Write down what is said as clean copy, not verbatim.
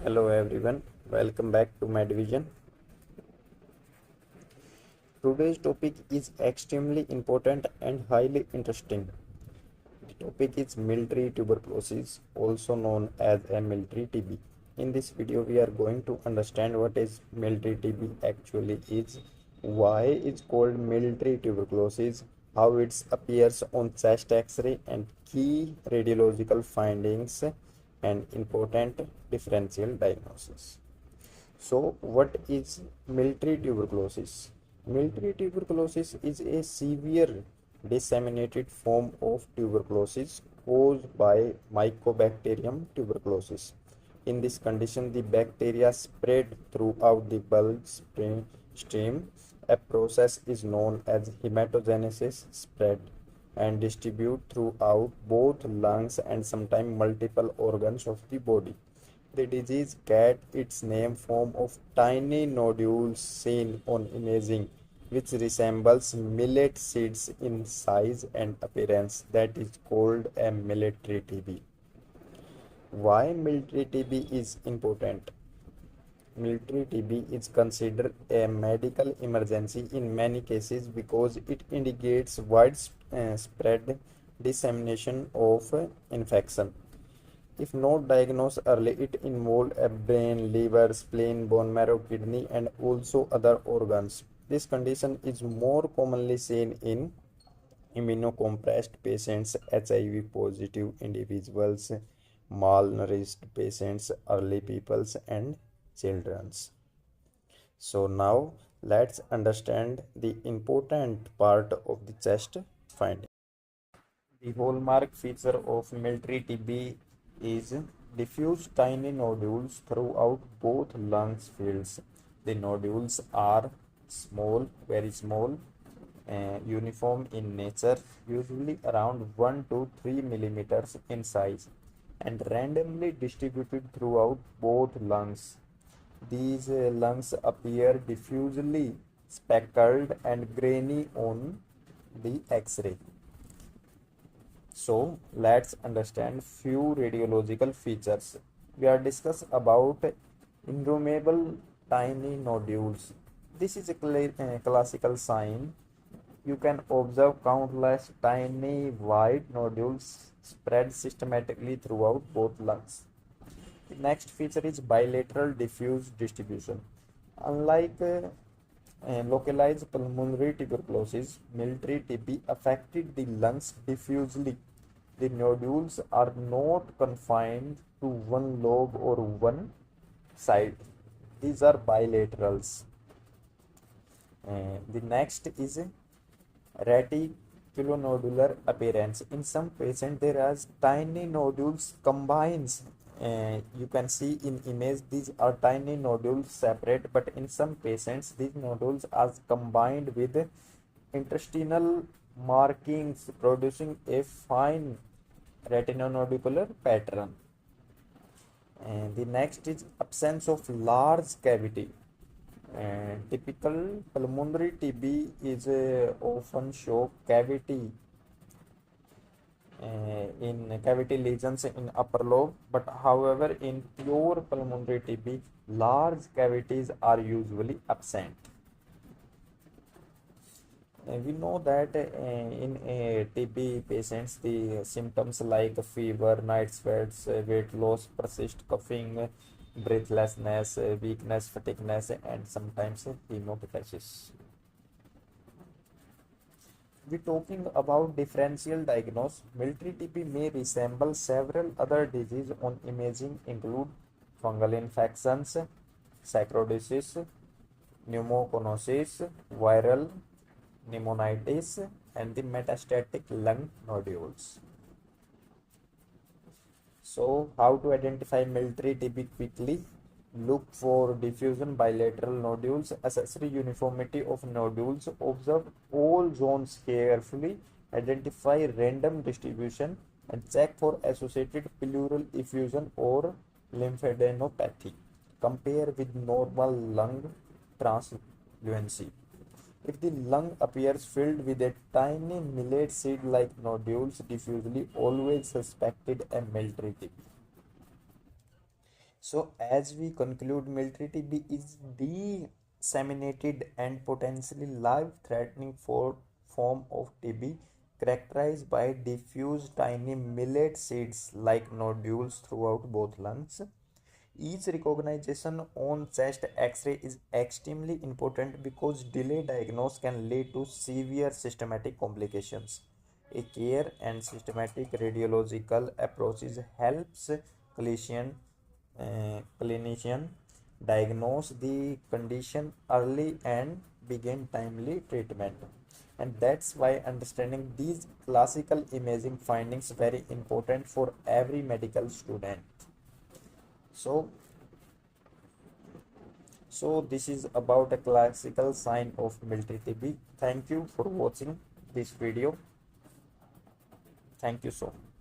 Hello everyone, welcome back to my division. Today's topic is extremely important and highly interesting. The topic is military tuberculosis, also known as a military TB. In this video, we are going to understand what is military TB actually is, why it's called military tuberculosis, how it appears on chest X-ray, and key radiological findings and important differential diagnosis. So, what is military tuberculosis? Military tuberculosis is a severe disseminated form of tuberculosis caused by Mycobacterium tuberculosis. In this condition, the bacteria spread throughout the blood stream. A process is known as hematogenesis spread and distribute throughout both lungs and sometimes multiple organs of the body. The disease gets its name from of tiny nodules seen on imaging, which resembles millet seeds in size and appearance. That is called a military TB. Why military TB is important? Military TB is considered a medical emergency in many cases because it indicates widespread dissemination of infection. If not diagnosed early, it involves a brain, liver, spleen, bone marrow, kidney, and also other organs. This condition is more commonly seen in immunocompressed patients, HIV positive individuals, malnourished patients, early peoples, and children. So now let's understand the important part of the chest finding. The hallmark feature of military TB is diffuse tiny nodules throughout both lungs fields. The nodules are small, very small, uniform in nature, usually around 1 to 3 millimeters in size, and randomly distributed throughout both lungs. These lungs appear diffusely speckled and grainy on the X-ray. So let's understand few radiological features. We are discuss about innumerable tiny nodules. This is a classical sign. You can observe countless tiny white nodules spread systematically throughout both lungs. The next feature is bilateral diffuse distribution. Unlike localized pulmonary tuberculosis, military TB affected the lungs diffusely. The nodules are not confined to one lobe or one side. These are bilaterals. The next is reticulonodular appearance. In some patients, there are tiny nodules combines. You can see in image these are tiny nodules separate, but in some patients these nodules are combined with intestinal markings, producing a fine retinonodular pattern. And the next is absence of large cavity. Typical pulmonary TB is often show cavity in cavity lesions in upper lobe, but however in pure pulmonary TB, large cavities are usually absent. We know that in TB patients, the symptoms like fever, night sweats, weight loss, persist coughing, breathlessness, weakness, fatigueness, and sometimes hemoptysis. We talking about differential diagnosis. Military TB may resemble several other diseases on imaging include fungal infections, sarcoidosis, pneumoconiosis, viral pneumonitis, and the metastatic lung nodules. So, how to identify military TB quickly? Look for diffusion bilateral nodules, accessory uniformity of nodules, observe all zones carefully, identify random distribution, and check for associated pleural effusion or lymphadenopathy. Compare with normal lung translucency. If the lung appears filled with a tiny millet seed-like nodules diffusely, always suspected a military TB. So as we conclude, military TB is disseminated and potentially life-threatening form of TB characterized by diffuse tiny millet seeds like nodules throughout both lungs. Each recognition on chest X-ray is extremely important because delayed diagnosis can lead to severe systematic complications. A care and systematic radiological approaches helps clinician diagnose the condition early and begin timely treatment. And that's why understanding these classical imaging findings very important for every medical student. So So this is about a classical sign of military TB. Thank you for watching this video. Thank you so much.